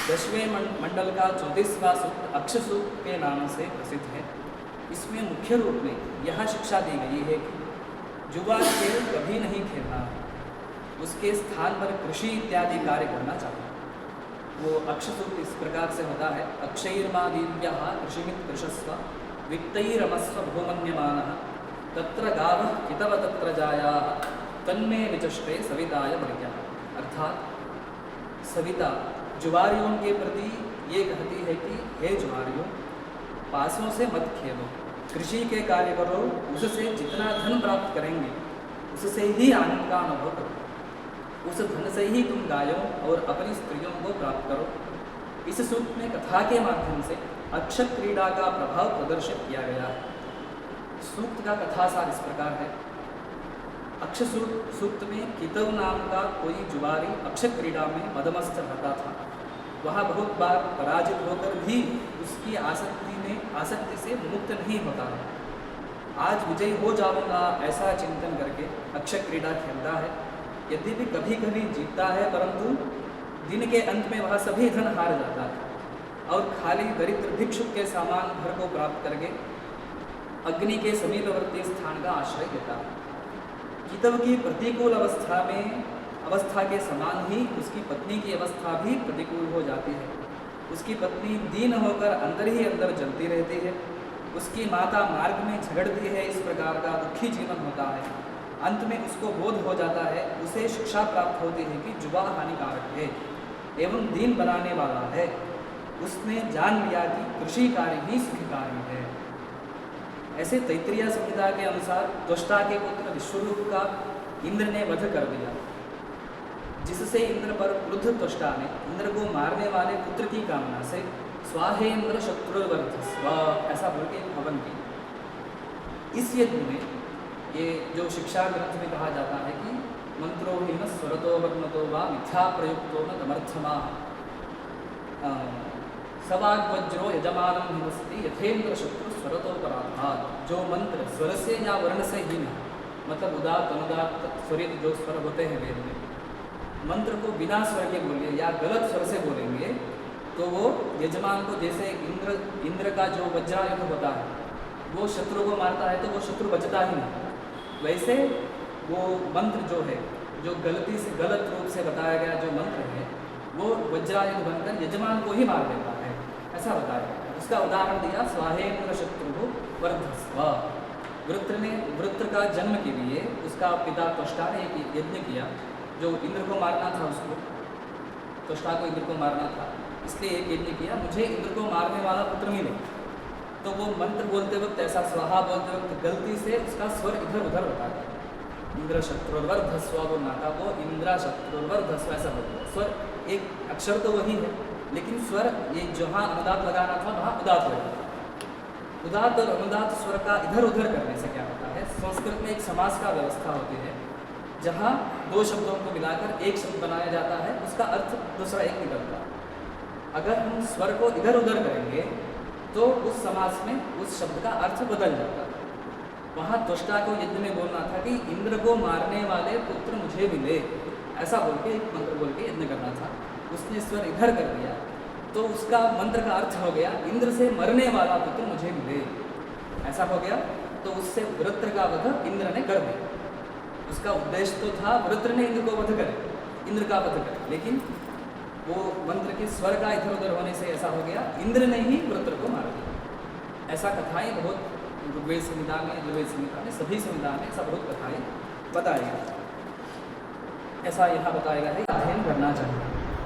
10वें मंडल का 34वां सूक्त अक्ष सूक्त के नाम से प्रसिद्ध है। इसमें मुख्य रूप में यह शिक्षा दी गई है कि जुआ खेल कभी नहीं खेलना है, उसके स्थान पर कृषि इत्यादि कार्य करना चाहिए। वो अक्ष सूक्त इस प्रकार से होता है, अक्षैर्मादीव्यः कृषिमित् कृशस्व वित्तैरमस्व भूमन्यमानः तत्र गावः कितव तत्र जायाः तन्मे विचष्टे सविताय मर्यः। अर्थात सविता जुआरियों के प्रति ये कहती है कि हे जुआरियों, पासों से मत खेलो, कृषि के कार्य करो, उससे जितना धन प्राप्त करेंगे उससे ही आनंद का अनुभव करो, उस धन से ही तुम गायों और अपनी स्त्रियों को प्राप्त करो। इस सूक्त में कथा के माध्यम से अक्षत क्रीड़ा का प्रभाव प्रदर्शित किया गया है। सूक्त का कथासार इस प्रकार है। अक्ष सूक्त में कितव नाम का कोई जुआरी अक्षत क्रीड़ा में मदमस्त रहता था। वह बहुत बार पराजित होकर भी उसकी आसक्ति से मुक्त नहीं होता है। आज विजयी हो जाऊंगा ऐसा चिंतन करके अक्षत क्रीड़ा खेलता है। यद्यपि कभी कभी जीतता है, परंतु दिन के अंत में वह सभी धन हार जाता है और खाली दरिद्र भिक्षुक के सामान भर को प्राप्त करके अग्नि के समीपवर्ती स्थान का आश्रय लेता है। कितव की प्रतिकूल अवस्था के समान ही उसकी पत्नी की अवस्था भी प्रतिकूल हो जाती है। उसकी पत्नी दीन होकर अंदर ही अंदर जलती रहती है। उसकी माता मार्ग में झगड़ती है। इस प्रकार का दुखी जीवन होता है। अंत में उसको बोध हो जाता है, उसे शिक्षा प्राप्त होती है कि जुआ हानिकारक है एवं दीन बनाने वाला है। उसने जान लिया कि कृषि कार्य ही सुखी कार्य है। ऐसे तैत्तिरीय संहिता के अनुसार त्वष्टा के पुत्र विश्वरूप का इंद्र ने वध कर दिया, जिससे इंद्र पर क्रुद्ध त्वष्टा ने इंद्र को मारने वाले पुत्र की कामना से स्वाहेन्द्र शत्रुवर्धस्व ऐसा बोल के हवन की। इस यज्ञ में ये जो शिक्षा ग्रंथ में कहा जाता है कि मंत्रोहीन स्वरतो वर्णतो वा मिथ्या प्रयुक्तो न तमर्थमा सवाग्वज्रो यजमानं हिमस्ति यथेन्द्र शत्रु स्वरतोपराधात्। जो मंत्र स्वर से या वर्ण से हीन है, मतलब उदात अनुदात स्वरित जो स्वर होते हैं वेद में, मंत्र को बिना स्वर के बोलिए या गलत स्वर से बोलेंगे तो वो यजमान को, जैसे इंद्र का जो वज्रायुध होता है वो शत्रु को मारता है तो वो शत्रु बचता ही नहीं, वैसे वो मंत्र जो है, जो गलती से गलत रूप से बताया गया जो मंत्र है, वो वज्रायुध बनकर यजमान को ही मार देता है, ऐसा बताया गया। उसका उदाहरण दिया स्वाहेन्द्र शत्रु वर्धस्व। वृत्र का जन्म के लिए उसका पिता त्वष्टा ने एक यज्ञ किया, जो इंद्र को मारना था, उसको त्वष्टा को इंद्र को मारना था, इसलिए एक यज्ञ किया, मुझे इंद्र को मारने वाला पुत्र मिले। तो वो मंत्र बोलते वक्त, ऐसा स्वाहा बोलते वक्त गलती से उसका स्वर इधर उधर होता है। इंद्र शत्रुर्वर्धस्व बोलना था, वो इंद्र शत्रुर्वर्धस्व ऐसा बोलता है। स्वर एक अक्षर तो वही है, लेकिन स्वर ये जहाँ अनुदात लगाना था वहाँ उदात लगा। उदात और अनुदात स्वर का इधर उधर करने से क्या होता है, संस्कृत में एक समास का व्यवस्था होती है, जहाँ दो शब्दों को मिलाकर एक शब्द बनाया जाता है, उसका अर्थ दूसरा एक निकलता है। अगर हम स्वर को इधर उधर करेंगे तो उस समास में उस शब्द का अर्थ बदल जाता है। वहाँ त्वष्टा को यज्ञ में बोलना था कि इंद्र को मारने वाले पुत्र मुझे मिले, ऐसा बोल के एक मंत्र बोल के यज्ञ करना था। उसने स्वर इधर कर दिया तो उसका मंत्र का अर्थ हो गया इंद्र से मरने वाला पुत्र मुझे मिले, ऐसा हो गया। तो उससे वृत्र का वध इंद्र ने कर दिया। उसका उद्देश्य तो था वृत्र ने इंद्र को वध करे, इंद्र का वध करे, लेकिन वो मंत्र के स्वर का इधर उधर होने से ऐसा हो गया इंद्र ने ही वृत्र को मार दिया। ऐसा कथाएं बहुत ऋग्वेद संहिता में, यजुर्वेद संहिता में, सभी संहिता में ऐसा बहुत कथाएं बताई गई। ऐसा यहाँ बताया गया है, अध्ययन करना चाहिए।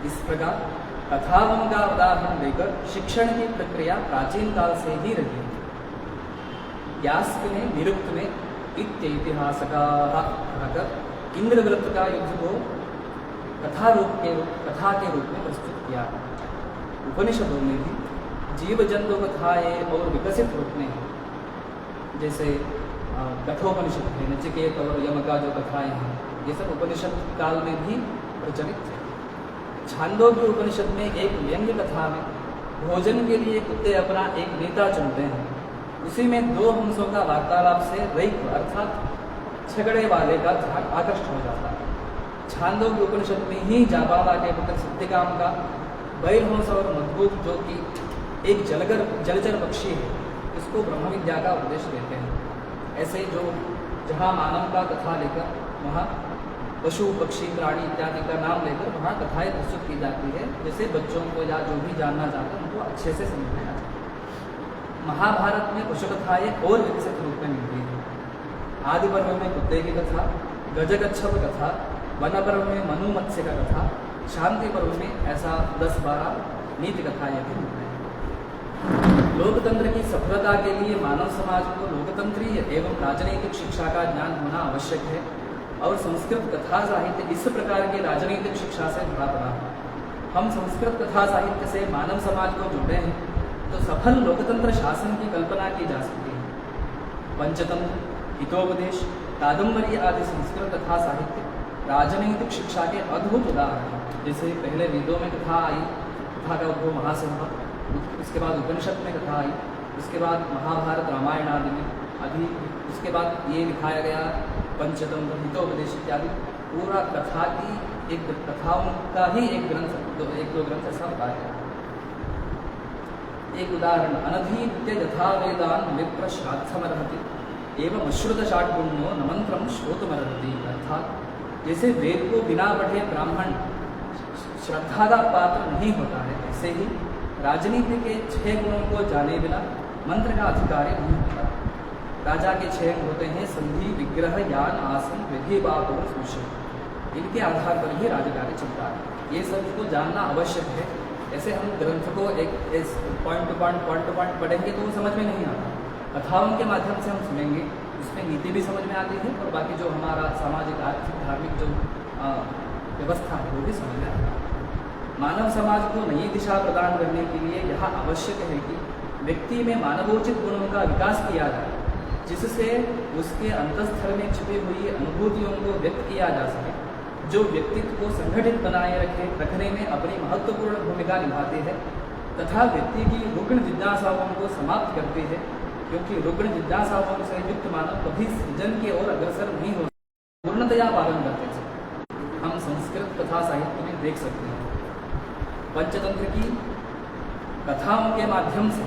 इस प्रकार कथाओं का उदाहरण लेकर शिक्षण की प्रक्रिया प्राचीन काल से ही रही है। यास्क ने निरुक्त में इत्यैतिहासिकाः कहकर इंद्रवृत्त का युद्ध को कथा के रूप में प्रस्तुत किया। उपनिषदों में भी जीव जंतु कथाएँ और विकसित रूप में हैं, जैसे कठोपनिषद है, नचिकेत और यम का जो कथाएँ हैं, ये सब उपनिषद काल में भी प्रचलित थे। छांदोग्य उपनिषद में एक व्यंग्य कथा में भोजन के लिए कुत्ते अपना एक नेता चुनते हैं। उसी में दो हंसों का वार्तालाप से रैक अर्थात झगड़े वाले का ध्यान आकर्षित हो जाता है। छांदोग्य उपनिषद में ही जाबाला के पुत्र सत्यकाम का बैल हंस और मजबूत जो कि एक जलचर पक्षी है, उसको ब्रह्म विद्या का उपदेश देते हैं। ऐसे जो जहाँ मानव का कथा लेकर वहाँ पशु पक्षी प्राणी इत्यादि का नाम लेकर वहाँ कथाएं प्रस्तुत की जाती है, जिससे बच्चों को या जो भी जानना चाहते हैं उनको अच्छे से समझ में आ जाए। महाभारत में पशु कथाएं और विकसित रूप में मिलती है। आदि पर्व में कुत्ते की कथा, गजगच्छप कथा, वन पर्व में मनु मत्स्य का कथा, शांति पर्व में ऐसा 10-12 नीति कथाएं भी मिलती हैं। लोकतंत्र की सफलता के लिए मानव समाज को लोकतंत्रीय एवं राजनीतिक शिक्षा का ज्ञान होना आवश्यक है और संस्कृत कथा साहित्य इस प्रकार की राजनीतिक शिक्षा से भरा पड़ा है। हम संस्कृत कथा साहित्य से मानव समाज को जुड़े हैं तो सफल लोकतंत्र शासन की कल्पना की जा सकती है। पंचतंत्र, हितोपदेश, कादम्बरी आदि संस्कृत कथा साहित्य राजनीतिक शिक्षा के अद्भुत उदाहरण हैं। जैसे पहले वेदों में कथा आई, कथा का उद्भव वहाँ से हुआ, उसके बाद उपनिषद में कथा आई, उसके बाद महाभारत रामायण आदि में, अभी उसके बाद ये दिखाया गया पंचतंत्र, हितोपदेश इत्यादि। पूरा कथा की एक कथाओं का ही एक दो ग्रंथ ऐसा बताया गया। एक उदाहरण, अनधीत्य यथा वेदान विप्र श्राद्धमर्हति एवं अश्रुत षाड्गुण्यो न मंत्रम श्रोतमर्हति। अर्थात जैसे वेद को बिना पढ़े ब्राह्मण श्रद्धा का पात्र नहीं होता है, ऐसे ही राजनीति के 6 गुणों को जाने बिना मंत्र का अधिकारी नहीं होता। राजा के 6 अंग होते हैं संधि, विग्रह, यान, आसन, विधि, बाप और सूचन। इनके आधार पर ही राजकार्य चलता है। ये सब को जानना आवश्यक है। ऐसे हम ग्रंथ को एक पॉइंट टू पॉइंट पढ़ेंगे तो वो समझ में नहीं आता। कथाओं के माध्यम से हम सुनेंगे, उसमें नीति भी समझ में आती है और बाकी जो हमारा सामाजिक, आर्थिक, धार्मिक जो व्यवस्था है वो भी समझ में आता है। मानव समाज को नई दिशा प्रदान करने के लिए यह आवश्यक है कि व्यक्ति में मानवोचित गुणों का विकास किया जाए, जिससे उसके अंतःस्थल में छिपी हुई अनुभूतियों को व्यक्त किया जा सके, जो व्यक्तित्व को संगठित बनाए रखने में अपनी महत्वपूर्ण भूमिका निभाती है तथा व्यक्ति की रुग्ण जिज्ञासाओं को समाप्त करती है, क्योंकि रुग्ण जिज्ञासाओं से युक्त मानव कभी सृजन की ओर अग्रसर नहीं हो पूर्णतया पालन करते थे। हम संस्कृत कथा साहित्य में देख सकते हैं पंचतंत्र की कथाओं के माध्यम से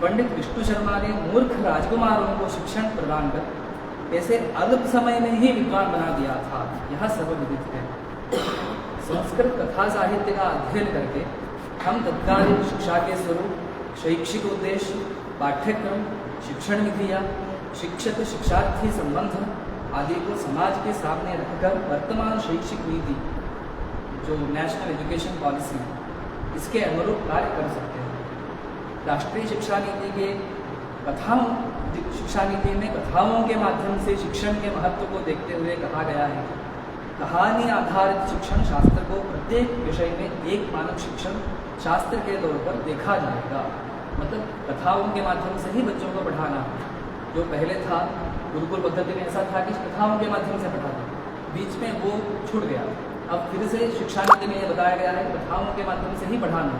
पंडित विष्णु शर्मा ने मूर्ख राजकुमारों को शिक्षण प्रदान कर ऐसे अल्प समय में ही विद्वान बना दिया था। यह सर्वविदित है। संस्कृत कथा साहित्य का अध्ययन करके हम तत्कालीन शिक्षा के स्वरूप, शैक्षिक उद्देश्य, पाठ्यक्रम, शिक्षण विधियाँ, शिक्षक शिक्षार्थी संबंध आदि को समाज के सामने रखकर वर्तमान शैक्षिक नीति जो नेशनल एजुकेशन पॉलिसी इसके अनुरूप कार्य कर सकते हैं। राष्ट्रीय शिक्षा नीति के शिक्षा नीति में कथाओं के माध्यम से शिक्षण के महत्व को देखते हुए कहा गया है कि कहानी आधारित शिक्षण शास्त्र को प्रत्येक विषय में एक मानक शिक्षण शास्त्र के तौर पर देखा जाएगा। मतलब कथाओं के माध्यम से ही बच्चों को पढ़ाना। जो पहले था गुरुकुल पद्धति में ऐसा था कि कथाओं के माध्यम से पढ़ाते, बीच में वो छूट गया। अब फिर से शिक्षा नीति में यह बताया गया है कि कथाओं के माध्यम से ही पढ़ाना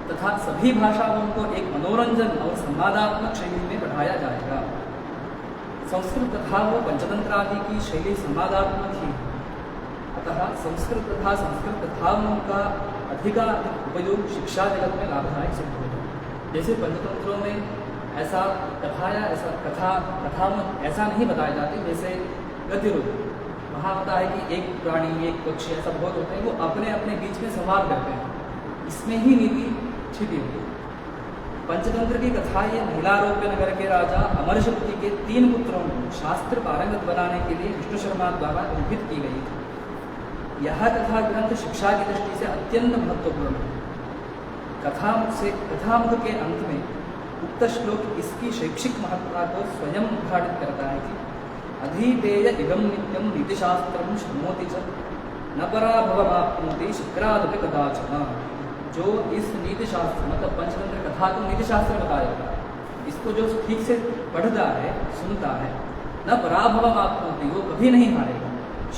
तथा सभी भाषाओं को एक मनोरंजन और संवादात्मक शैली में पढ़ाया जाएगा। संस्कृत कथा व पंचतंत्र आदि की शैली संवादात्मक ही है, अतः संस्कृत तथा संस्कृत कथाओं का अधिकाधिक उपयोग शिक्षा जगत में लाभदायक सिद्ध होगा। जैसे पंचतंत्रों में ऐसा कथा ऐसा नहीं बताया जाती, जैसे गतिरूप वहाँ होता है कि एक प्राणी एक पक्षी ऐसा बहुत होते हैं, वो अपने अपने बीच में संवाद करते हैं, इसमें ही नीति छिपी हुई। पंचतंत्र की कथा ये महिलारोप्य नगर के राजा अमरशक्ति के 3 पुत्रों को शास्त्र पारंगत बनाने के लिए विष्णु शर्मा द्वारा लिखित की गई थी। यह कथा ग्रंथ शिक्षा की दृष्टि से अत्यंत महत्वपूर्ण है। कथामुख के अंत में उक्त श्लोक इसकी शैक्षिक महत्ता को स्वयं उद्घाटित करता है कि अधीतेय इदं नित्यं नीतिशास्त्रं शृणोति च न पराभवमाप्नोति शक्रादपि कदाचन। जो इस नीतिशास्त्र मतलब पंचतंत्र कथा को नीतिशास्त्र बताया जाता है, इसको जो ठीक से पढ़ता है सुनता है, न पराभवमाप्नोति वो कभी नहीं हारेगा,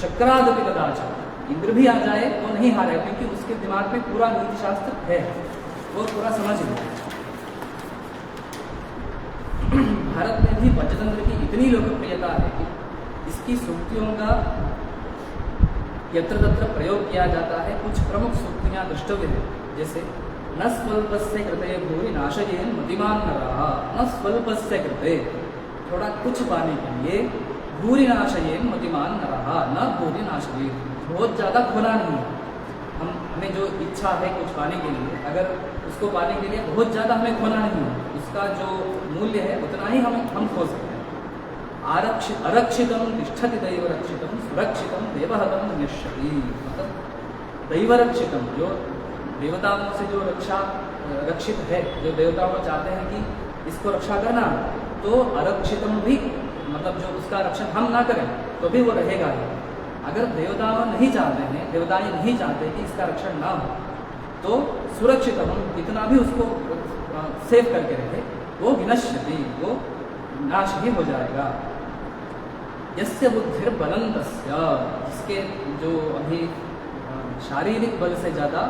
शक्रादपि कदाचन इंद्र भी आ जाए तो नहीं हारेगा, क्योंकि उसके दिमाग में पूरा नीतिशास्त्र है, वो पूरा समझ लिया। भारत में भी पंचतंत्र की इतनी लोकप्रियता है कि इसकी सूक्तियों का यत्र तत्र प्रयोग किया जाता है। कुछ प्रमुख सूक्तियाँ द्रष्टव्य है। जैसे न स्वल्पस्य कृते भूरि नाशयेन मतिमान नरः, न स्वल्पस्य कृते, थोड़ा कुछ पाने के लिए, भूरि नाशयेन मतिमान नरः, न भूरि नाशयेन, बहुत ज़्यादा खोना नहीं है। हमें जो इच्छा है कुछ पाने के लिए, अगर उसको पाने के लिए बहुत ज़्यादा हमें खोना नहीं है, उसका जो मूल्य है उतना ही हम खो सकते हैं। अरक्षितम तिष्ठति दैवरक्षितम सुरक्षितम देवहतम निश्चति, मतलब दैवरक्षितम, जो देवताओं से जो रक्षित है, जो देवताओं चाहते हैं कि इसको रक्षा करना, तो अरक्षितम भी, मतलब जो उसका रक्षण हम ना करें तो भी वो रहेगा ही। अगर देवता नहीं चाहते हैं, देवताएं नहीं चाहते कि इसका रक्षण ना हो, तो सुरक्षित हम कितना भी उसको सेव करके रखे, वो विनश्यति, वो नाश ही हो जाएगा। यस्य बुद्धिर बलं तस्य, जिसके जो अभी शारीरिक बल से ज़्यादा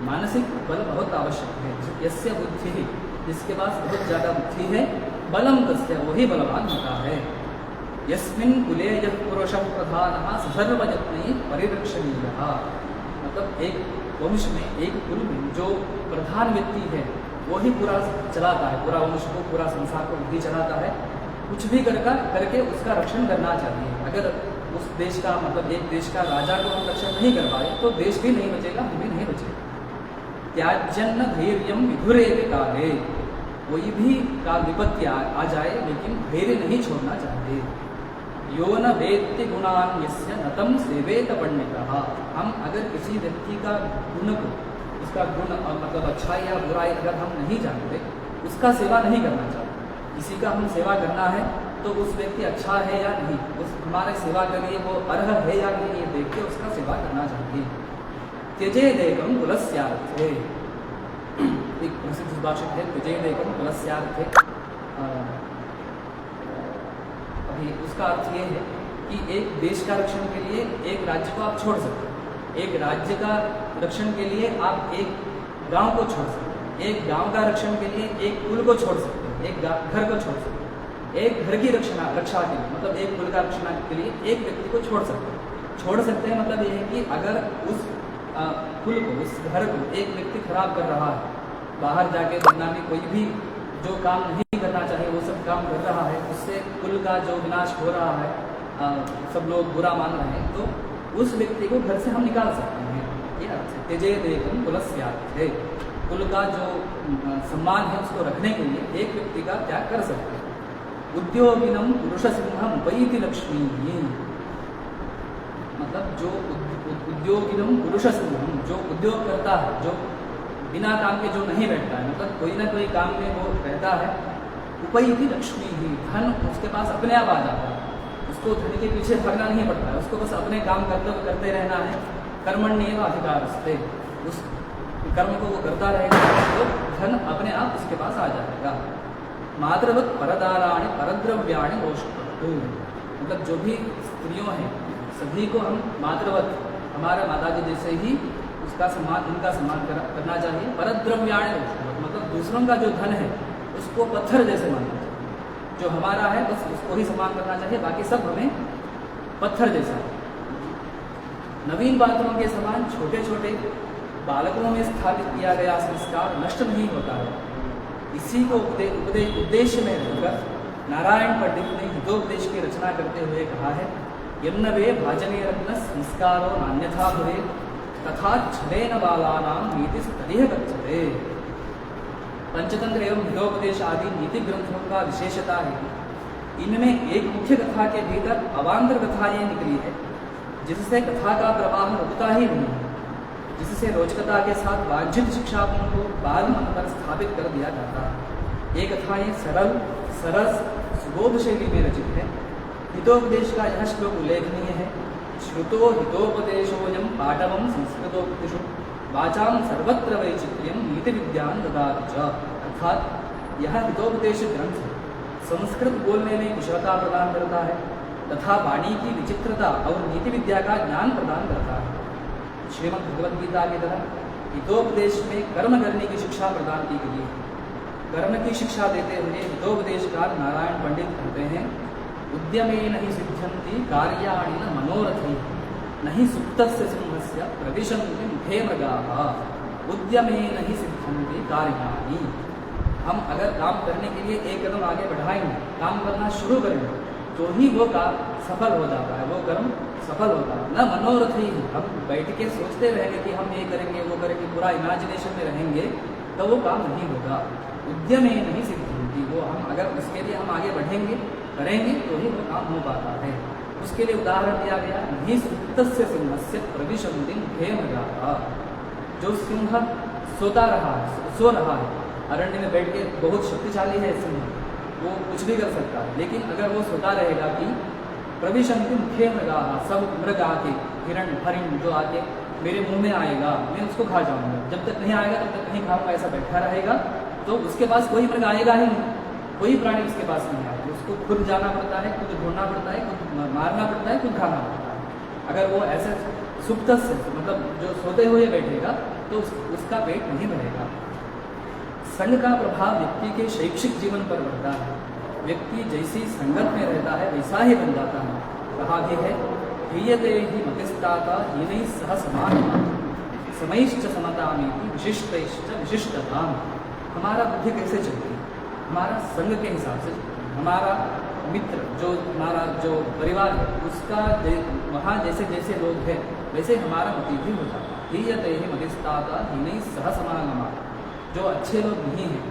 मानसिक बल बहुत आवश्यक है। यस्य बुद्धि, जिसके पास बहुत ज़्यादा बुद्धि है, बलम तस्य, वही बलवान होता है। यस्मिन् कुले यः पुरुषः प्रधानः सर्वयत्नैः परिरक्षणीयः, मतलब एक वंश में, एक कुल में जो प्रधान व्यक्ति है वो ही पूरा चलाता है, पूरा वंश को, पूरा संसार को वही चलाता है। कुछ भी करके उसका रक्षण करना चाहिए। अगर उस देश का, मतलब एक देश का राजा को हम रक्षण नहीं कर पाए तो देश भी नहीं बचेगा, हम भी नहीं बचेगा। त्याज्यन्न धैर्यम विधुरेव काले, कोई भी का विपत्ति आ जाए लेकिन धैर्य नहीं छोड़ना चाहिए। यो न वेत्ति गुणान यस्य न तम सेवेत पंडितः, हम अगर किसी व्यक्ति का गुण को, उसका गुण मतलब अच्छाई या बुराई अगर हम नहीं जानते, उसका सेवा नहीं करना चाहिए। किसी का हम सेवा करना है तो उस व्यक्ति अच्छा है या नहीं, उस हमारे सेवा के लिए वो अर्ह है या नहीं, ये देख के उसका सेवा करना चाहिए। त्यजेदेकं कुलस्यार्थे, एक प्रसिद्ध सुभाषित है, त्यजेदेकं कुलस्यार्थे। अभी उसका अर्थ ये है कि एक देश का रक्षण के लिए एक राज्य को आप छोड़ सकते हैं, एक राज्य का रक्षण के लिए आप एक गांव को छोड़ सकते हैं, एक गांव का रक्षण के लिए एक कुल को छोड़ सकते हैं, एक घर को छोड़ सकते हैं, एक घर की रक्षा के लिए, मतलब एक कुल का रक्षा के लिए एक व्यक्ति को छोड़ सकते हैं। मतलब ये है कि अगर उस कुल को, उस घर को एक व्यक्ति खराब कर रहा है, बाहर जाके दुनिया में कोई भी जो काम नहीं करना चाहिए वो सब काम कर रहा है, उससे कुल का जो विनाश हो रहा है, सब लोग बुरा मान रहे हैं, तो उस व्यक्ति को घर से हम निकाल सकते हैं। ये अर्थ है त्यजेदेकं कुलस्यार्थे, कुल का जो सम्मान है उसको रखने के लिए एक व्यक्ति का त्याग कर सकते हैं। उद्योगिनम पुरुषसिंहम उपैति लक्ष्मी, मतलब जो उद्योगिनम पुरुषसिंहम, जो उद्योग करता है, जो बिना काम के जो नहीं बैठता है, मतलब कोई ना कोई काम में वो रहता है, उपैति लक्ष्मी ही, धन उसके पास अपने आप आ जाता है, उसको धन के पीछे भागना नहीं पड़ता है, उसको बस अपने काम करते रहना है। कर्मण्येव अधिकारस्ते, उस कर्म को वो करता रहेगा तो धन अपने आप उसके पास आ जाएगा। मातृवत परदाराणि परद्रव्याणि ओष्ठु, मतलब जो भी स्त्रियों हैं सभी को हम मातृवत, हमारे माताजी जैसे ही उसका सम्मान, उनका सम्मान करना चाहिए। परद्रव्याणि ओष्ठु, मतलब दूसरों का जो धन है उसको पत्थर जैसे मानना चाहिए, जो हमारा है बस उसको ही सम्मान करना चाहिए, बाकी सब हमें पत्थर जैसा है। नवीन पात्रों के समान छोटे छोटे बालकों में स्थापित किया गया संस्कार नष्ट नहीं होता है। इसी को उद्देश्य में रहकर नारायण पंडित ने हितोपदेश की रचना करते हुए कहा है, यन्नवे भाजने रत्न संस्कारो नान्यथा भवे तथा छलेन बालानां नीतिस्तदिह गच्छते। पंचतंत्र एवं हितोपदेश आदि नीति ग्रंथों का विशेषता है कि इनमें एक मुख्य कथा के भीतर अवान्तर कथा ये निकली है, जिससे कथा का प्रवाह रुकता ही नहीं है, जिससे रोचकता के साथ वांछित शिक्षाओं को बाल मन पर स्थापित कर दिया जाता है। ये कथाएं सरल, सरस, सुबोध शैली में रचित है। हितोपदेश का यह श्लोक उल्लेखनीय है, श्रुतो हितोपदेशोऽयं पाठवं संस्कृतोक्तिषु वाचां सर्वत्र वैचित्र्यं नीति विद्यां ददाति च। अर्थात यह हितोपदेश ग्रंथ संस्कृत बोलने में कुशलता प्रदान करता है तथा वाणी की विचित्रता और नीति विद्या का ज्ञान प्रदान करता है। श्रीमद् भगवद गीता की तरह हितोपदेश में कर्म करने की शिक्षा प्रदान की गई है। कर्म की शिक्षा देते हुए हितोपदेशकार नारायण पंडित कहते हैं, उद्यमेन हि सिद्ध्यन्ति कार्याणि न मनोरथैः न हि सुप्तस्य सिंहस्य सिंहस्य प्रविशन्ति मुखे मृगाः उद्यमेन ही सिद्धन्ति कार्याणि। हम अगर काम करने के लिए एक कदम आगे बढ़ाएंगे, काम करना शुरू करेंगे, तो ही वो काम सफल हो जाता है, वो कर्म सफल होता है। न मनोरथ ही हम बैठ के सोचते रहेंगे कि हम ये करेंगे वो करेंगे, पूरा इमेजिनेशन में रहेंगे, तो वो काम नहीं होगा। उद्यमेन ही सिद्धन्ति, वो हम अगर उसके लिए हम आगे बढ़ेंगे करेंगे तो ही वो काम हो पाता है। उसके लिए उदाहरण दिया गया, नहीं सुप्तस्य सिंहस्य प्रविशन्ति मुखे मृगाः। जो सिंह सोता रहा है, सो रहा है, अरण्य में बैठ के बहुत शक्तिशाली है सिंह, वो कुछ भी कर सकता है, लेकिन अगर वो सोता रहेगा कि प्रविशन्ति मुखे मृगाः, सब मृग आके, हिरण हरिण जो आके मेरे मुंह में आएगा, मैं उसको खा जाऊंगा, जब तक नहीं आएगा तब तक नहीं खाऊंगा, ऐसा बैठा रहेगा, तो उसके पास कोई मृग आएगा ही नहीं, कोई प्राणी उसके पास नहीं आएगा। उसको खुद जाना पड़ता है, खुद ढूंढना पड़ता है, खुद मारना पड़ता है, खुद खाना पड़ता है। अगर वो ऐसे सुप्त से मतलब जो सोते हुए बैठेगा तो उसका पेट नहीं भरेगा। संघ का प्रभाव व्यक्ति के शैक्षिक जीवन पर पड़ता है। व्यक्ति जैसी संगत में रहता है वैसा ही बन जाता है। कहा भी है, हीयते ही मतिस्ताता हीनैः सह समानः समैश्च समतामेति विशिष्टैश्च विशिष्टताम्। हमारा बुद्धि कैसे चलती है? हमारा संग के हिसाब से। हमारा मित्र हमारा जो परिवार है उसका वहाँ जैसे जैसे लोग हैं वैसे हमारा मति भी हो जाता है। हीयते ही मतिस्ताता हीनैः सह समानः। जो अच्छे लोग नहीं हैं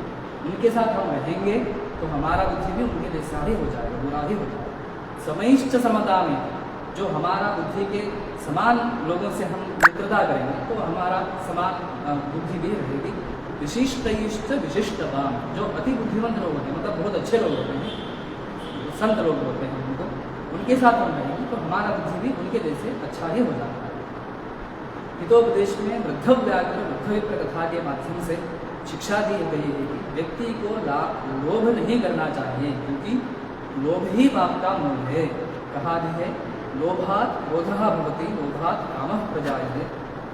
उनके साथ हम रहेंगे तो हमारा बुद्धि भी उनके जैसा ही हो जाएगा, बुरा ही हो जाएगा। समैश्च समता में जो हमारा बुद्धि के समान लोगों से हम मित्रता करेंगे तो हमारा समान बुद्धि भी रहेगी। विशिष्टैश्च विशिष्टता, जो अति बुद्धिमंत लोग होते हैं, मतलब बहुत अच्छे लोग होते हैं, संत लोग होते हैं, उनके साथ हम रहेंगे तो हमारा बुद्धि भी उनके जैसे अच्छा ही हो जाता है। हितोपदेश में वृद्ध व्याघ्र वृद्ध विप्र कथा के माध्यम से शिक्षा दी गई है कि व्यक्ति को लोभ नहीं करना चाहिए, क्योंकि लोभ ही पाप का मूल है। कहा भी है, लोभात् क्रोधः भवति लोभात् कामः प्रजायते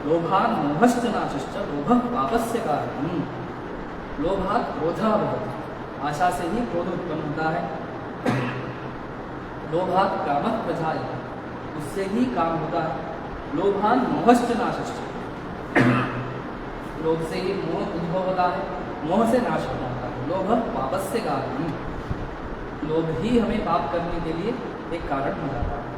लोभात् मोहश्च नाशश्च लोभः पापस्य कारणम्। लोभात् क्रोधः भवति, आशा से ही क्रोध उत्पन्न होता है। लोभात् कामः प्रजायते, उससे ही काम होता है। लोभान् मोहश्च नाशश्च, लोभ से ही मोह उद्भव होता है, मोह से नाश होता है। लोभ पापस्य कारणम्, लोभ ही हमें पाप करने के लिए एक कारण हो जाता है।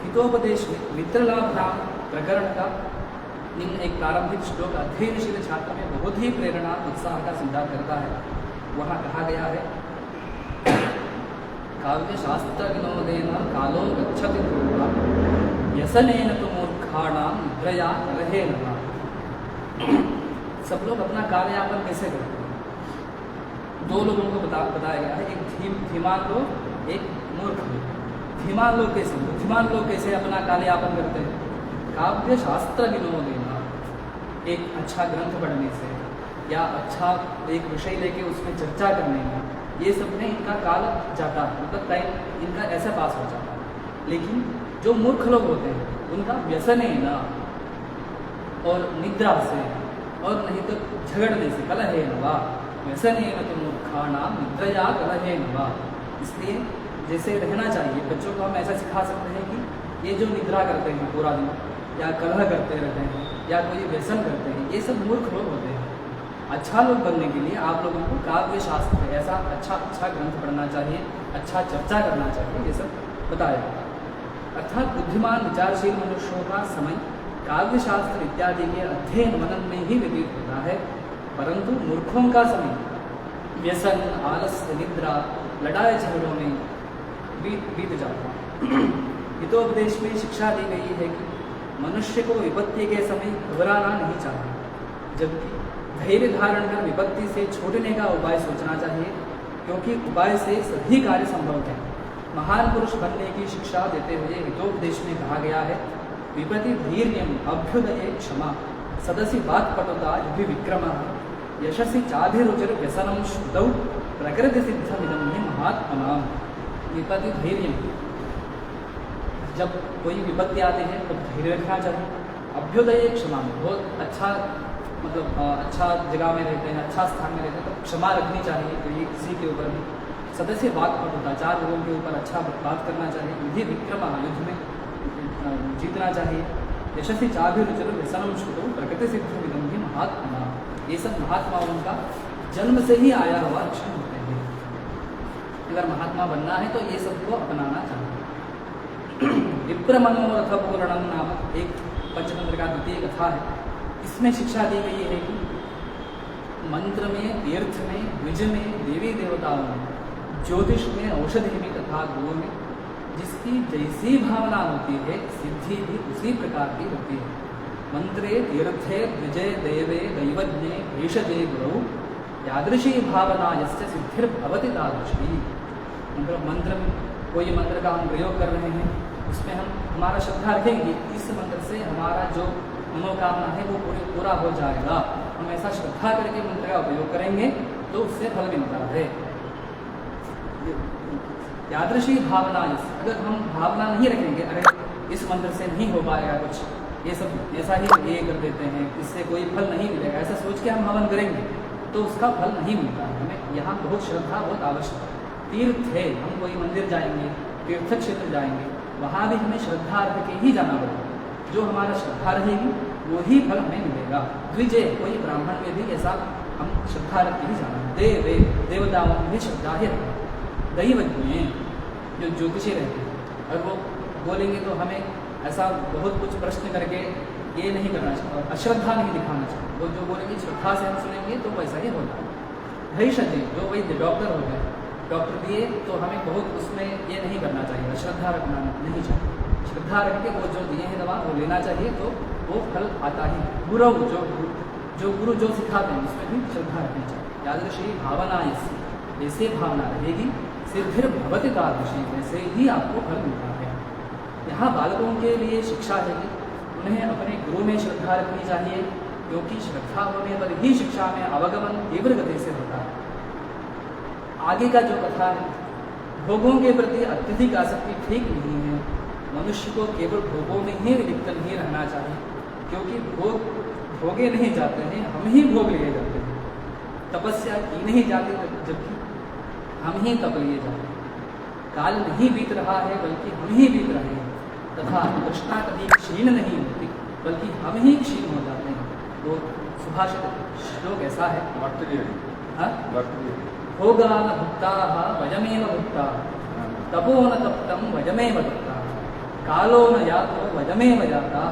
हितोपदेश में मित्रलाभ नाम प्रकरण का निम्न एक प्रारंभिक श्लोक अध्ययनशील छात्र में बहुत ही प्रेरणा उत्साह का संचार करता है। वहाँ कहा गया है, काव्य शास्त्र विनोदेन कालो गच्छति ध्रुवा व्यसनेन तु मूर्खाणां निद्रया कलहेन वा। सब लोग अपना कार्यापन कैसे करते हैं? दो लोगों को बताया गया है, एक धीमान लोग, एक मूर्ख लोग। धीमान लोग कैसे, बुद्धिमान लोग कैसे अपना कार्यापन करते हैं? काव्य शास्त्र विनोदेन, एक अच्छा ग्रंथ पढ़ने से या अच्छा एक विषय लेके उसमें चर्चा करने में, ये सब में इनका काल जाता है, मतलब टाइम इनका ऐसा पास हो जाता है। लेकिन जो मूर्ख लोग होते हैं उनका व्यसनेन और निद्रा से और नहीं तो झगड़ने से, कलहेन वा व्यसनेन तु मूर्खाणां निद्रया कलहेन वा। इसलिए जैसे रहना चाहिए, बच्चों को हम ऐसा सिखा सकते हैं कि ये जो निद्रा करते हैं पूरा दिन या कलह करते रहते हैं या कोई व्यसन करते हैं, ये सब मूर्ख लोग होते हैं। अच्छा लोग बनने के लिए आप लोगों को काव्य शास्त्र ऐसा अच्छा ग्रंथ पढ़ना चाहिए, अच्छा चर्चा करना चाहिए, ये सब बताया। अर्थात बुद्धिमान विचारशील मनुष्यों का समय काव्य शास्त्र इत्यादि के अध्ययन मनन में ही व्यतीत होता है, परंतु मूर्खों का समय व्यसन, आलस्य, निद्रा, लड़ाई झगड़ों में बीत जाता है। हितोपदेश में शिक्षा दी गई है कि मनुष्य को विपत्ति के समय घबराना नहीं चाहिए, जबकि धैर्य धारण कर विपत्ति से छूटने का उपाय सोचना चाहिए, क्योंकि उपाय से सभी कार्य संभव है। महान पुरुष बनने की शिक्षा देते हुए हितोपदेश में कहा गया है, विपति धैर्यम अभ्युदये क्षमा सदसि वाक्पटुता युधि विक्रमः यशसि चाभिरुचिर व्यसनम श्रुतौ प्रकृति सिद्धमिदं हि महात्मनाम्। विपति धैर्यम, जब कोई विपत्ति आती है तो धैर्य रखना चाहिए। अभ्युदय क्षमा, बहुत अच्छा मतलब अच्छा जगह में रहते हैं, अच्छा स्थान में रहते हैं तो क्षमा रखनी चाहिए, तो ये किसी के ऊपर भी। सदस्य वाक्पटुता, चार लोगों के ऊपर अच्छा बात करना चाहिए। युधि विक्रम, युद्ध में जीतना चाहिए। यशस्वी चाभिरुचिर व्यसनम श्रुतो प्रकृति सिद्ध भी महात्मा, ये सब महात्माओं का जन्म से ही आया हुआ लक्षण होते हैं। अगर महात्मा बनना है तो ये सब को अपनाना चाहिए। विप्र मनोरथ पूर्णम नामक एक पंचतंत्र का द्वितीय कथा है। इसमें शिक्षा दी गई है कि मंत्र में, तीर्थ में, द्विज में, देवी देवताओं में, ज्योतिष में, औषधि में तथा गुरु में जिसकी जैसी भावना होती है सिद्धि भी उसी प्रकार की होती है। मंत्रे तीर्थे द्विजे देवे दैवज्ञे भेषजे गुरु यादृशी भावना यस्य सिद्धिर्भवति तादृशी। मतलब मंत्र में कोई मंत्र का हम प्रयोग कर रहे हैं, उसमें हम हमारा श्रद्धा रखेंगे, इस मंत्र से हमारा जो मनोकामना है वो पूरा हो जाएगा। हम ऐसा श्रद्धा करके मंत्र का उपयोग करेंगे तो उससे फल मिलता है। यादृशी भावना, अगर हम भावना नहीं रखेंगे अरे इस मंत्र से नहीं हो पाएगा कुछ, ये सब ऐसा ही ये कर देते हैं, इससे कोई फल नहीं मिलेगा, ऐसा सोच के हम हवन करेंगे तो उसका फल नहीं मिलता है। हमें यहाँ बहुत श्रद्धा बहुत आवश्यक है। तीर्थ है, हम कोई मंदिर जाएंगे, तीर्थ क्षेत्र जाएंगे, वहाँ भी हमें श्रद्धा रख के ही जाना पड़ेगा। जो हमारा श्रद्धा रहेगी वो ही फल हमें मिलेगा। द्विजय, कोई ब्राह्मण में भी ऐसा हम श्रद्धा रख के ही जाना। देवे, देवताओं में भी श्रद्धा ही रखना। दैवज्ञ, जो ज्योतिषी रहते हैं, और वो बोलेंगे तो हमें ऐसा बहुत कुछ प्रश्न करके ये नहीं करना चाहिए, अश्रद्धा नहीं दिखाना चाहिए। वो जो बोलेंगे श्रद्धा से हम सुनेंगे तो वैसा ही होता है। भैषजे, जो वैद्य डॉक्टर हो गए, डॉक्टर दिए तो हमें बहुत उसमें ये नहीं करना चाहिए, अश्रद्धा रखना नहीं चाहिए। श्रद्धा रख के वो जो दिए हैं दवा वो लेना चाहिए तो वो फल आता ही। गुरु, जो गुरु जो सिखाते हैं उसमें भी श्रद्धा रखनी चाहिए। यादृशी भावना, ऐसे भावना रहेगी सिद्धिर्भवति तादृशी, वैसे ही आपको फल मिलता है। यहाँ बालकों के लिए शिक्षा है कि उन्हें अपने गुरु में श्रद्धा रखनी चाहिए, क्योंकि श्रद्धा होने पर ही शिक्षा में अवगमन तीव्र गति से होता है। आगे का जो कथा है, भोगों के प्रति अत्यधिक आसक्ति ठीक नहीं है। मनुष्य को केवल भोगों में ही लिप्त नहीं रहना चाहिए, क्योंकि भोग भोगे नहीं जाते हैं, हम ही भोग लिए जाते हैं। तपस्या की नहीं जाती जबकि हम ही तप लिए जाते हैं। काल नहीं बीत रहा है बल्कि हम ही बीत रहे हैं, तथा तृष्णा कभी क्षीण नहीं होती बल्कि हम ही क्षीण हो जाते हैं। तो सुभाषित श्लोक ऐसा है, भोगा न भुक्ता वयमेव भुक्ता, तपो न तप्तम वयमेव तप्ता, कालो न यातो वयमेव जाता,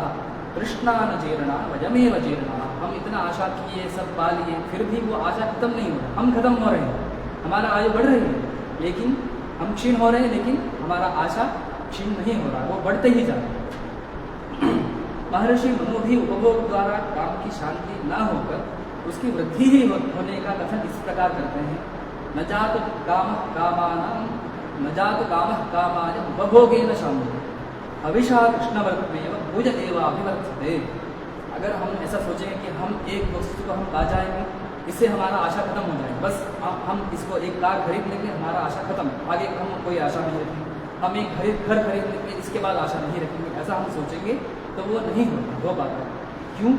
तृष्णा न जीर्णा वयमेव जीर्णा। हम इतना आशा किए, सब पा लिए, फिर भी वो आशा खत्म नहीं हो रहा, हम खत्म हो रहे हैं। हमारा आयु बढ़ रही है लेकिन हम क्षीण हो रहे हैं, लेकिन हमारा आशा क्षीण नहीं हो रहा, वो बढ़ते ही जा रहे हैं। महर्षि मनु भी उपभोग द्वारा काम की शांति न होकर उसकी वृद्धि ही होने का कथन इस प्रकार करते हैं, न जात काम कामाय उपभोगे न शांति, अभिषा कृष्णवर्तमेव भुज एवाभिवर्तते। अगर हम ऐसा सोचेंगे कि हम एक वस्तु को हम पा जाएंगे, इससे हमारा आशा खत्म हो जाएगी, बस हम इसको एक कार खरीद लेंगे, हमारा आशा खत्म, आगे हम कोई आशा नहीं रखेंगे। हम एक घर खरीद लेंगे, इसके बाद आशा नहीं रखेंगे, ऐसा हम सोचेंगे तो वो नहीं हो पाता। क्यों?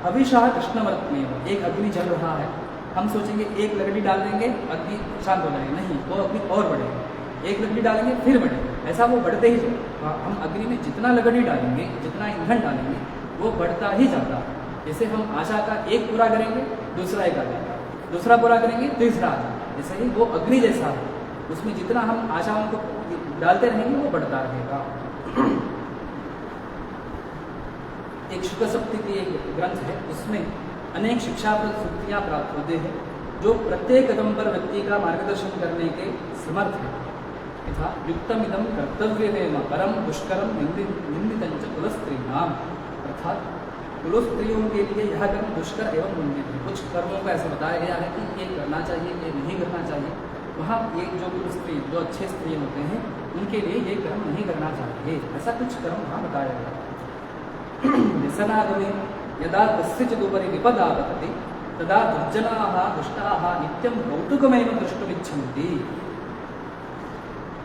अभिशाह कृष्णवर्त में एक अग्नि जल रहा है, हम सोचेंगे एक लकड़ी डाल देंगे अग्नि शांत हो जाएगी, नहीं, वो अग्नि और बढ़ेगी। एक लकड़ी डालेंगे फिर बढ़ेगी, ऐसा वो बढ़ते ही जाएगा। हम अग्नि में जितना लकड़ी डालेंगे, जितना ईंधन डालेंगे, वो बढ़ता ही जाता है। जैसे हम आशा का एक पूरा करेंगे दूसरा एक आ जाएगा, दूसरा पूरा करेंगे तीसरा आ जाएगा। जैसे ही वो अग्नि जैसा है, उसमें जितना हम आशाओं को डालते रहेंगे वो बढ़ता रहेगा। एक शुक्ल सप्तति की एक ग्रंथ है, उसमें अनेक शिक्षाप्रद सूक्तियाँ प्राप्त होते हैं जो प्रत्येक कदम पर व्यक्ति का मार्गदर्शन करने के समर्थ है। यथा युक्तमिदं कर्तव्यमेव परम दुष्करम निंदितंच कुलस्त्रीणाम, अर्थात कुलस्त्रियों के लिए यह कर्म दुष्कर एवं निंदित है। कुछ कर्मों को ऐसा बताया गया है कि ये करना चाहिए, ये नहीं करना चाहिए। वहाँ ये जो कुलस्त्री, जो अच्छे स्त्री होते हैं, उनके लिए ये कर्म नहीं करना चाहिए, ऐसा कुछ कर्म वहाँ बताया गया। व्यसनागमे यदा कस्यचिदुपरि विपदा पतति तदा दुर्जनाः दुष्टाः नित्यं कौतुकमेव द्रष्टुमिच्छन्ति।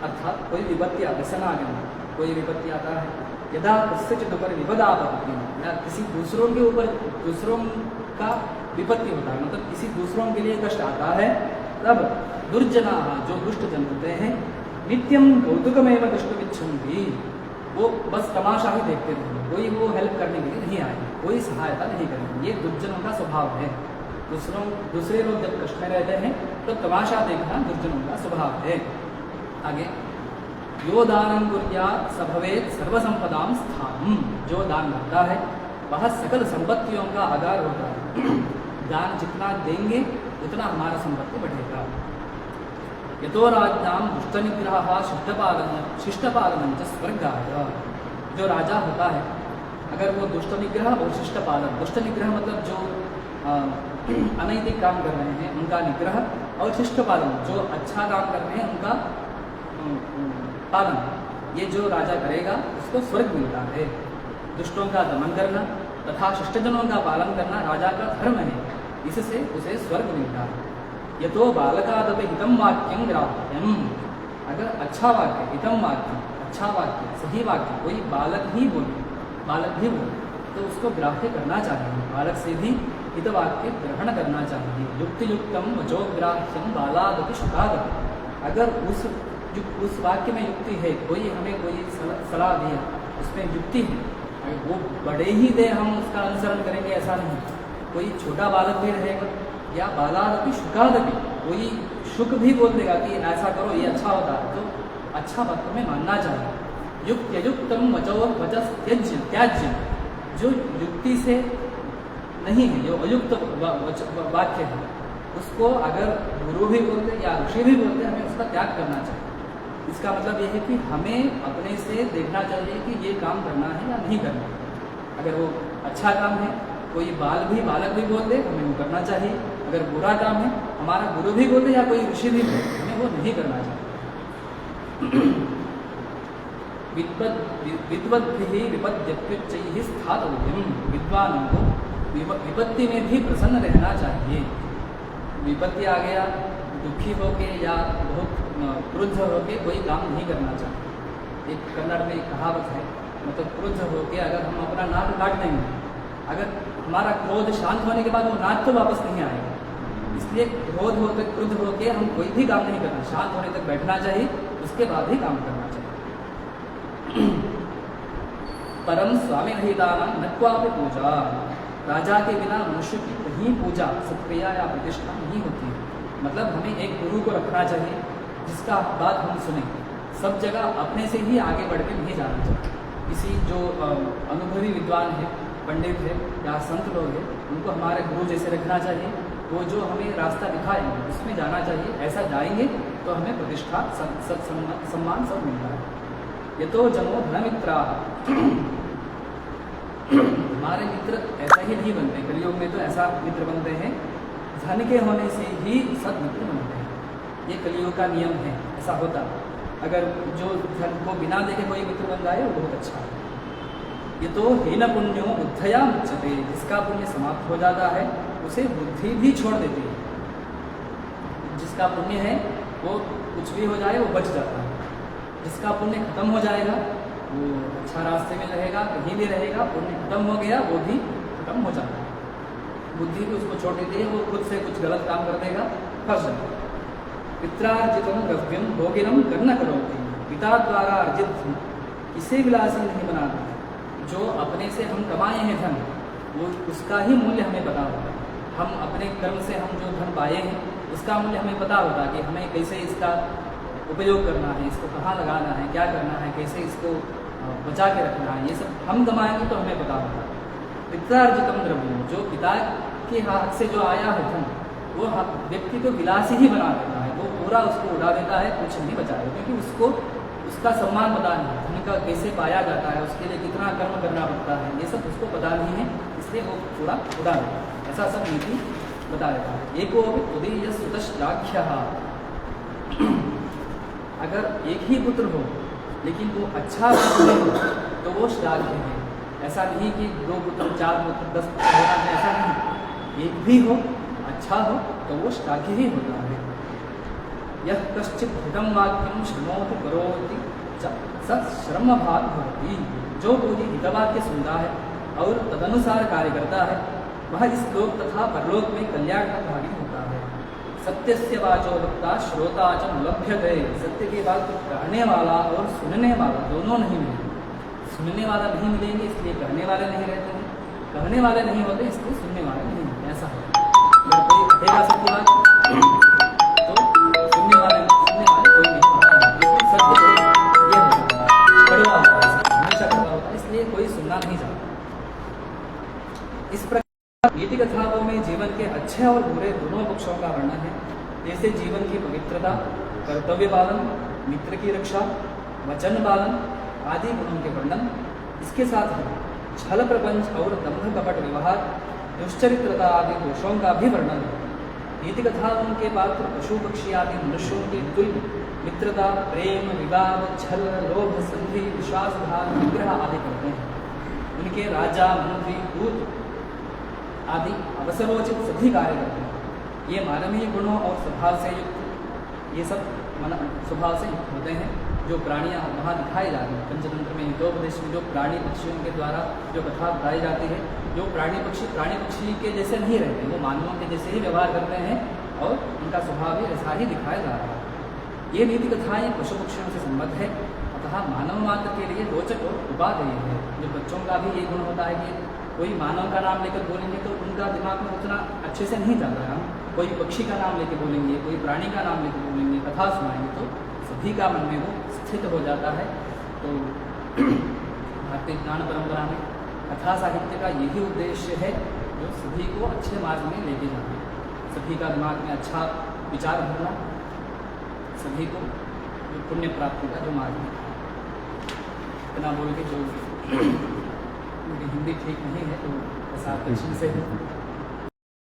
अर्थात कोई विपत्ति, व्यसनागम, कोई विपत्ति आता है, यदा कस्यचिदुपरि विपदा पतति, या किसी दूसरों के ऊपर दूसरों का विपत्ति होता है, मतलब किसी दूसरों के लिए कष्ट आता है, तब दुर्जनाः, जो दुष्ट जन होते हैं, नित्यं कौतुकमेव द्रष्टुमिच्छन्ति, वो बस तमाशा ही देखते रहेंगे, कोई वो हेल्प करने के लिए नहीं आएंगे, कोई सहायता नहीं करेंगे। ये दुर्जनों का स्वभाव है। दूसरे लोग जब कष्ट में रहते हैं तो तमाशा देखना दुर्जनों का स्वभाव है। आगे, यो दानं कुर्यात् स भवेत् सर्वसंपदां स्थानम्। जो दान करता है वह सकल संपत्तियों का आधार होता है। दान जितना देंगे उतना हमारा संपत्ति बढ़ेगा। यतो राज्ञां दुष्टनिग्रहः शिष्टपालनं च स्वर्गाय। जो राजा होता है, अगर वो दुष्ट निग्रह और शिष्ट पालन, दुष्ट निग्रह मतलब जो अनैतिक काम कर रहे हैं उनका निग्रह, और शिष्ट पालन जो अच्छा काम कर रहे हैं उनका पालन, ये जो राजा करेगा उसको स्वर्ग मिलता है। दुष्टों का दमन करना तथा शिष्टजनों का पालन करना राजा का धर्म है, इससे उसे स्वर्ग मिलता है। यतो बालकादपि हितं वाक्यं ग्राह्यम्। अगर अच्छा वाक्य, हितं वाक्य, अच्छा वाक्य, सही वाक्य कोई बालक भी बोले तो उसको ग्राह्य करना चाहिए। बालक से भी हित वाक्य ग्रहण करना चाहिए। युक्तियुक्तम वचोग्राह्यम बालादपि शुकादपि। अगर उस वाक्य में युक्ति है, कोई हमें कोई सलाह दिया उसमें युक्ति है, वो बड़े ही दे हम उसका अनुसरण करेंगे ऐसा नहीं। कोई छोटा बालक भी रहेगा, या बालादपि शुकादपि, कोई शुक भी बोल देगा कि ऐसा करो ये अच्छा होता है, तो अच्छा बात हमें मानना चाहिए। युक्तयुक्तम वचस त्याज्य, जो युक्ति से नहीं है, जो अयुक्त वाक्य है, उसको अगर गुरु भी बोलते या ऋषि भी बोलते, हमें उसका त्याग करना चाहिए। इसका मतलब यह है कि हमें अपने से देखना चाहिए कि ये काम करना है या नहीं करना है। अगर वो अच्छा काम है, कोई बालक भी बोल दे, हमें वो करना चाहिए। अगर बुरा काम है, हमारा गुरु भी बोल दे या कोई ऋषि भी बोले, हमें वो नहीं करना चाहिए। विद्वद्भिः विपद्यत्युच्चैः स्थातव्यम्। विद्वानों को विपत्ति में भी प्रसन्न रहना चाहिए। विपत्ति आ गया, दुखी होके या बहुत क्रुद्ध होके कोई काम नहीं करना चाहिए। एक कन्नड़ में एक कहावत है, मतलब क्रुद्ध होके अगर हम अपना नाक काट देंगे, अगर हमारा क्रोध शांत होने के बाद वो नाक तो वापस नहीं आएगा। इसलिए क्रुद्ध होके हम कोई भी काम नहीं करना, शांत होने तक बैठना चाहिए, उसके बाद ही काम करना चाहिए। परम स्वामी रहितानां न क्वापि पूजा। राजा के बिना मनुष्य की कहीं पूजा, सत्क्रिया या प्रतिष्ठा नहीं होती है। मतलब हमें एक गुरु को रखना चाहिए जिसका बात हम सुने। सब जगह अपने से ही आगे बढ़ के नहीं जाना चाहिए। किसी जो अनुभवी विद्वान है, पंडित है या संत लोग हैं, उनको हमारे गुरु जैसे रखना चाहिए। वो जो हमें रास्ता दिखाएंगे उसमें जाना चाहिए। ऐसा जाएंगे तो हमें प्रतिष्ठा, सम्मान सब मिलता है। ये तो जनो धनमित्रा। हमारे मित्र ऐसा ही नहीं बनते, कलियुग में तो ऐसा मित्र बनते हैं, धन के होने से ही सदमित्र बनते हैं। ये कलियुग का नियम है, ऐसा होता। अगर जो धन को बिना देखे कोई मित्र बन जाए वो बहुत अच्छा है। ये तो हीन पुण्यो बुद्धया मुच्यते। जिसका पुण्य समाप्त हो जाता है उसे बुद्धि भी छोड़ देती है। जिसका पुण्य है वो कुछ भी हो जाए वो बच जाता है। जिसका पुण्य खत्म हो जाएगा वो अच्छा रास्ते में रहेगा, कहीं भी रहेगा। पुण्य खत्म हो गया वो भी खत्म हो जाता है। बुद्धि भी उसको छोड़ देती है, वो खुद से कुछ गलत काम कर देगा, फंस जाएगा। पित्रार्जितम द्रव्यम भोगिनम कर्म करोति। पिता द्वारा अर्जित धन इसे विलासी नहीं बनाता। जो अपने से हम कमाए हैं धन, वो उसका ही मूल्य हमें पता होता है। हम अपने कर्म से हम जो धन पाए हैं उसका मूल्य हमें पता होता है कि हमें कैसे इसका उपयोग करना है, इसको कहाँ लगाना है, क्या करना है, कैसे इसको बचा के रखना है। ये सब हम कमाएंगे तो हमें पता होता है। पित्रार्जितम द्रव्यम, जो पिता के हाथ से जो आया है धन, वो व्यक्ति को विलासी ही बना देता है। वो पूरा उसको उड़ा देता है, कुछ नहीं बचाएगा, क्योंकि उसको उसका सम्मान पता नहीं, धन का कैसे पाया जाता है, उसके लिए कितना कर्म करना पड़ता है, ये सब उसको पता नहीं है, इसलिए वो पूरा उड़ा देता है। ऐसा सब नीति बता देता है। एको उदीय सुतश्लाघ्यः। अगर एक ही पुत्र हो लेकिन वो अच्छा पुत्र हो तो वो श्लाघ्य है। ऐसा नहीं कि 2 पुत्र 4 पुत्र 10 पुत्र होना है, ऐसा नहीं। एक भी हो, अच्छा हो तो वो श्लाघ्य ही होता है। यह कश्चित् हितं वाक्यं शृणोति करोति स श्रमभाग भवति। जो कोई हितवाक्य सुनता है और तदनुसार कार्य करता है वह इस लोक तथा परलोक में कल्याण का भागी होता है। सत्यस्य वाचो वक्ता श्रोता च न लभ्यते। सत्य की बात कहने वाला और सुनने वाला दोनों नहीं मिलते। सुनने वाला नहीं मिलेंगे इसलिए कहने वाले नहीं रहते हैं, कहने वाले नहीं होते इसलिए सुनने वाले नहीं होते, ऐसा है। अगर कोई कहेगा सत्य बात तो सुनने वाले कोई नहीं होता, सत्य ये होता है कड़वा होता है, हमेशा कड़वा होता है, इसलिए कोई सुनना नहीं चाहता। इस प्रकार नीति कथाओं में जीवन के अच्छे और बुरे दोनों पक्षों का वर्णन है, जैसे जीवन की पवित्रता, कर्तव्य पालन, मित्र की रक्षा, वचन पालन आदि गुणों के वर्णन। इसके साथ ही छल प्रपंच और दंभ कपट व्यवहार, दुश्चरित्रता आदि दोषों का भी वर्णन है। नीति कथाओं के पात्र पशु पक्षी आदि मनुष्यों के तुल्य मित्रता, प्रेम, विवाद, छल, लोभ, संधि, विश्वासघात, विग्रह आदि करते हैं। उनके राजा, मंत्री, दूत आदि अवसरोचित सभी कार्य करते हैं। ये मानवीय गुणों और स्वभाव से युक्त, ये सब स्वभाव से युक्त होते हैं। जो प्राणियाँ वहाँ दिखाई जाती हैं पंचतंत्र में, हितोपदेश में जो प्राणी पक्षियों के द्वारा जो कथा बताई जाती है, जो प्राणी पक्षी के जैसे नहीं रहते, वो मानवों के जैसे ही व्यवहार करते हैं और उनका स्वभाव भी ऐसा ही दिखाया जा रहा है। ये नीति कथाएँ पशु पक्षियों से संबद्ध है, अतः मानव मात्र के लिए रोचक और उपादेय है। जो बच्चों का भी ये गुण होता है कि कोई मानव का नाम लेकर बोलेंगे तो उनका दिमाग में उतना अच्छे से नहीं जाता है। हम कोई पक्षी का नाम लेकर बोलेंगे, कोई प्राणी का नाम लेकर बोलेंगे, कथा सुनाएंगे तो सभी का मन में वो स्थित हो जाता है। तो भारतीय ज्ञान परंपरा में कथा साहित्य का यही उद्देश्य है, जो सभी को अच्छे मार्ग में लेके जाना, सभी का दिमाग में अच्छा विचार भरना, सभी को जो पुण्य प्राप्ति का जो मार्ग है। इतना बोल के जो हिंदी ठीक नहीं है तो ऐसा दक्षिण से